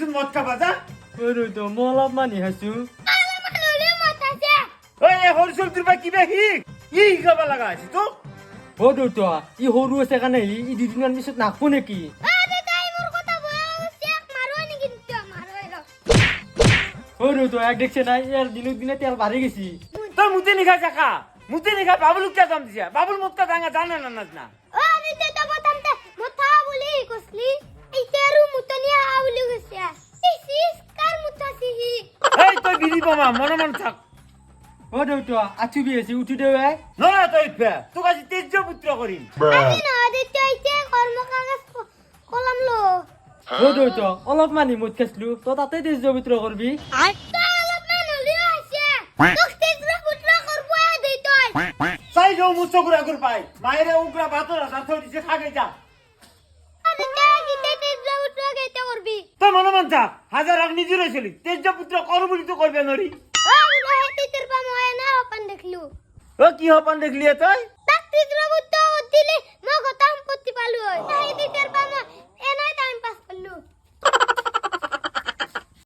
দিছুন মদ খাবা যা ওরে তো মলাপ মানি হাসু ওই হরিচল তোর বা কিবা ই খাবা লাগা আছে তো ওরে তো ই সৰু আছে কাৰণে ই দুদিনমান পিছত নাকো নেকি ওরে তো এক দেখছে নাই এর দিনক দিনে তেল বাঢ়ি গেছি তোর মুতে নিখা চাকা মুতে নিখা বাবুল কে দাম দিছা বাবুল মদকা দাঙ্গা জানে না না এই তুই বিড়ি বাবা মনে মন থাক ওরে তো আছু বিয়েছি উঠি দেবে না তুই ফে তোকে আজ তেজ্য পুত্র করিম ওরে তো অলপ মানি মদ খাইছিলো তো তাতে দেশ পবিত্ৰ কৰবি চাই যাও মুছ গুড়া গুড় পাই মায়েরে উগরা ভাতর রাখা থই দিছে খাগে যা তো মনে মন থাক হাজার আগ নিজে রইছিলি তেজ্য পুত্র কর বলি তো করবে নরি ও কি হপান দেখলি তুই